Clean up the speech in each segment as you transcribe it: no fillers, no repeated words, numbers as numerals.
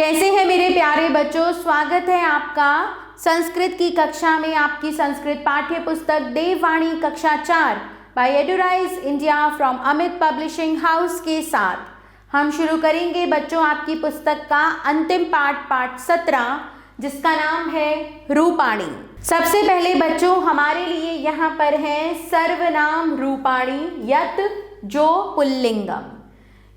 कैसे हैं मेरे प्यारे बच्चों, स्वागत है आपका संस्कृत की कक्षा में। आपकी संस्कृत पाठ्य पुस्तक देववाणी कक्षा 4 by Edurise India from Amit publishing house के साथ हम शुरू करेंगे बच्चों आपकी पुस्तक का अंतिम पाठ 17, जिसका नाम है रूपाणी। सबसे पहले बच्चों हमारे लिए यहाँ पर है सर्वनाम रूपाणी यत जो पुल्लिंगम।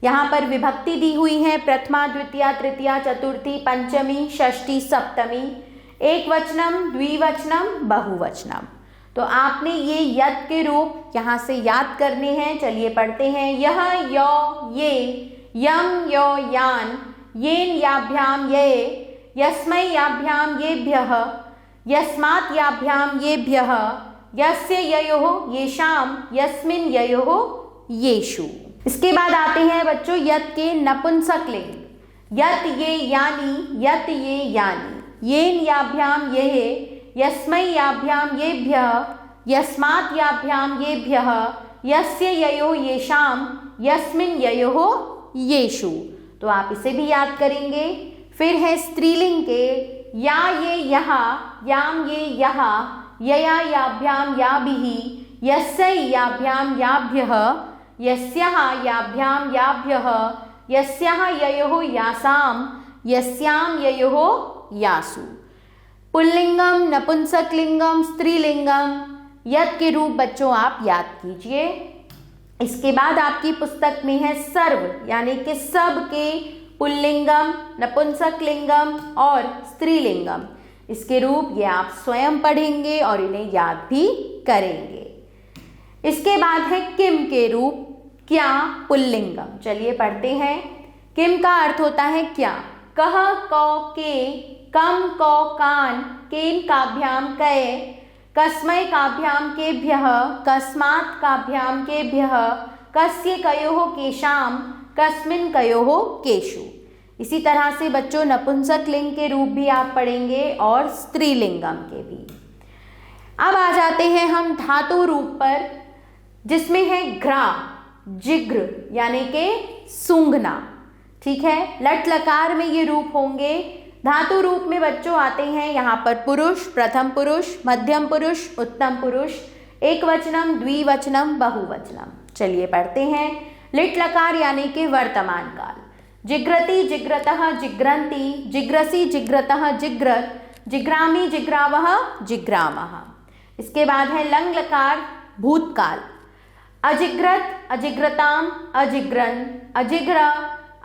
यहाँ पर विभक्ति दी हुई है प्रथमा, द्वितीया, तृतीया, चतुर्थी, पंचमी, षष्ठी, सप्तमी, एक वचनम, द्विवचनम, बहुवचनम। तो आपने ये यत के रूप यहाँ से याद करने हैं। चलिए पढ़ते हैं। यह, यो, ये, यम, यो, यान, येन, याभ्याम, ये, यस्मै, याभ्याम, येभ्यः, यस्मात्, याभ्याम, येभ्यः, यस्य, ययोः, येषाम्, यस्मिन्, ययोः, येषु। इसके बाद आते हैं बच्चों यत के नपुंसकलिंग। यत ये यानी, यत ये यानी, येन याभ्याम येहे, यस्मै याभ्याम येभ्यः, यस्मात् याभ्याम येभ्यः, यस्य ययोः येषाम्, यस्मिन् ययोः येषु। तो आप इसे भी याद करेंगे। फिर है स्त्रीलिंग के या ये यहाँ, याम ये यहाँ, यया याभ्याम याभिः, यस्यै याभ्याम याभ्यः, यस्याः याभ्याम याभ्यः, यस्याः ययोः यासाम्, यस्यां ययोः यासु। पुल्लिंगम, नपुंसकलिंगम, स्त्रीलिंगम, यत के रूप बच्चों आप याद कीजिए। इसके बाद आपकी पुस्तक में है सर्व, यानी कि सब के पुल्लिंगम, नपुंसकलिंगम और स्त्रीलिंगम। इसके रूप ये आप स्वयं पढ़ेंगे और इन्हें याद भी करेंगे। इसके बाद है किम के रूप, क्या, पुल्लिंगम। चलिए पढ़ते हैं। किम का अर्थ होता है क्या। कह, कौ, के, कम, कौ, कान, केन काभ्याम कय, कस्मै काभ्याम केभ्यः, कस्मात् काभ्याम केभ्यः, कस्य कयोः केशाम, कस्मिन् कयोः केषु। इसी तरह से बच्चों नपुंसकलिंग के रूप भी आप पढ़ेंगे और स्त्रीलिंगम के भी। अब आ जाते हैं हम धातु रूप पर, जिसमें है घ्रा, जिग्र यानी के सूंघना। ठीक है, लट लकार में ये रूप होंगे। धातु रूप में बच्चों आते हैं यहाँ पर पुरुष, प्रथम पुरुष, मध्यम पुरुष, उत्तम पुरुष, एक वचनम, द्विवचनम, बहुवचनम। चलिए पढ़ते हैं। लिट लकार यानी के वर्तमान काल। जिग्रति, जिग्रतः, जिग्रन्ति, जिग्रसि, जिग्रतः, जिग्रत, जिग्रामि, जिग्रावः, जिग्रामः। इसके बाद है लंग लकार, भूतकाल। अजिग्रत, अजिग्रताम, अजिग्रन, अजिग्र,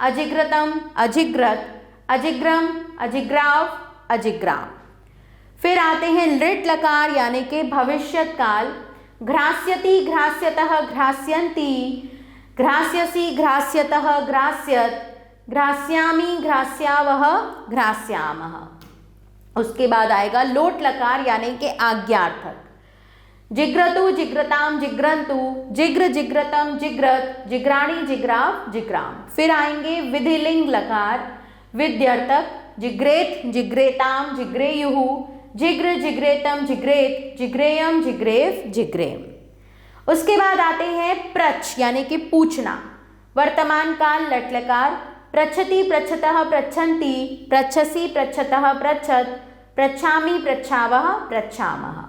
अजिग्रतम, अजिग्रत, अजिग्रम, अजिग्राव, अजिग्राम। फिर आते हैं लृट लकार यानी के भविष्यत काल। घ्रास्यति, घ्रास्यतः, घ्रास्यन्ति, घ्रास्यसि, घ्रास्यतः, घ्रास्यत, घ्रास्यामि, घ्रास्यावः, घ्रास्यामः। उसके बाद आएगा लोट लकार यानी के आज्ञार्थक। जिग्रतु, जिग्रताम, जिग्रन्तु, जिग्र, जिग्रतम, जिग्रत, जिग्राणी, जिग्राव, जिग्राम। फिर आएंगे विधिलिंग लकार, विध्यर्थक। जिग्रेत, जिग्रेताम, जिग्रेयुः, जिग्र, जिग्रेतम, जिग्रेत, जिग्रेयम, जिग्रेव, जिग्रेम। उसके बाद आते हैं प्रच यानी कि पूछना। वर्तमान काल लट लकार। पृच्छति, पृच्छतः, पृच्छन्ति, पृच्छसि, पृच्छतः, पृच्छत, पृच्छामि, पृच्छावः, पृच्छामः।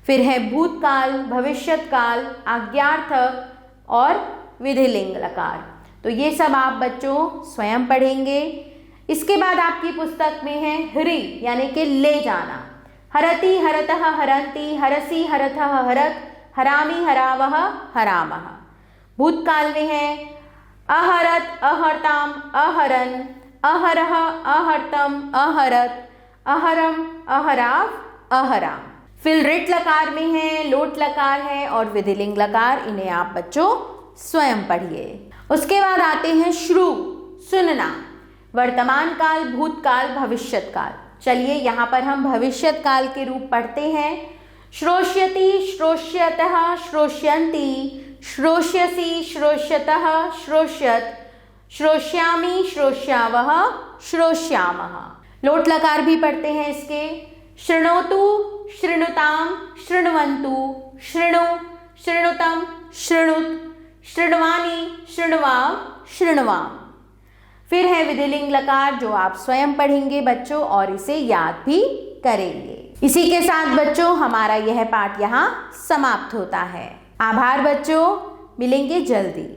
फिर है भूतकाल, भविष्यत काल, आज्ञार्थक और विधिलिंग लकार। तो ये सब आप बच्चों स्वयं पढ़ेंगे। इसके बाद आपकी पुस्तक में है हरि यानी कि ले जाना। हरति, हरतः, हरन्ति, हरसि, हरथः, हरत, हरामि, हरावः, हरामः। भूतकाल में है अहरत, अहर्ताम, अहरन, अहरः, अहर्तम, अहरत, अहरम, अहराव, अहराम। फिर रिट लकार में है, लोट लकार है और विधिलिंग लकार। इन्हें आप बच्चों स्वयं पढ़िए। उसके बाद आते हैं श्रु, सुनना। वर्तमान काल, भूतकाल, भविष्यत काल। चलिए यहाँ पर हम भविष्यत काल के रूप पढ़ते हैं। श्रोष्यति, श्रोष्यतः, श्रोष्यन्ति, श्रोष्यसि, श्रोष्यतः, श्रोष्यत, श्रोष्यामि, श्रोष्यावः, श्रोष्यामः। लोट लकार भी पढ़ते हैं इसके। शृणोतु, शृणुताम, शृण्वन्तु, शृणु, शृणुतम, शृणुत, शृण्वानि, शृण्वाम, शृण्वाम। फिर है विधिलिंग लकार जो आप स्वयं पढ़ेंगे बच्चों और इसे याद भी करेंगे। इसी के साथ बच्चों हमारा यह पाठ यहाँ समाप्त होता है। आभार बच्चों, मिलेंगे जल्दी।